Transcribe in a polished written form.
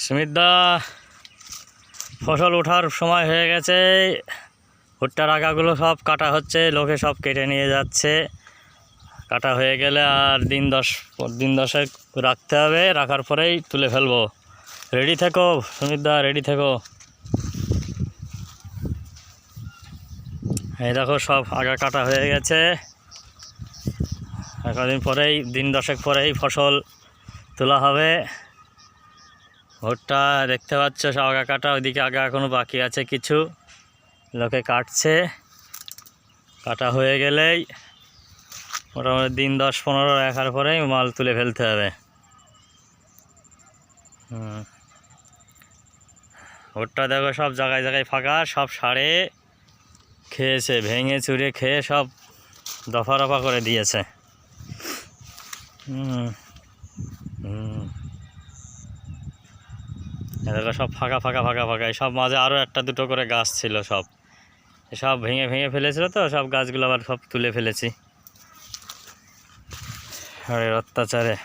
সুমিতদা, ফসল ওঠার সময় হয়ে গেছে। ভুট্টার আগাগুলো সব কাটা হচ্ছে, লোকে সব কেটে নিয়ে যাচ্ছে। কাটা হয়ে গেলে আর দিন দশেক রাখতে হবে, রাখার পরেই তুলে ফেলবো। রেডি থেকো সুমিতদা, রেডি থেকো। এই দেখো সব আগা কাটা হয়ে গেছে। কদিন পরেই, দিন দশেক পরেই ফসল তোলা হবে। ভুট্টা দেখতে পাচ্ছ সব আগা কাটা, ওইদিকে আগা এখনো বাকি আছে কিছু, লোকে কাটছে। কাটা হয়ে গেলেই মোটামুটি দিন 10-15 রাখার পরেই মাল তুলে ফেলতে হবে। ভুট্টা দেখো সব জায়গায় জায়গায় ফাঁকা, সব সারে খেয়েছে, ভেঙে চুরে খেয়ে সব দফা রফা করে দিয়েছে। দেখো সব ফাঁকা ফাঁকা ফাঁকা ফাঁকা। সব মাঝে আরও একটা দুটো করে গাছ ছিল, সব ভেঙে ভেঙে ফেলেছিল, তো সব গাছগুলো আবার সব তুলে ফেলেছি অত্যাচারে।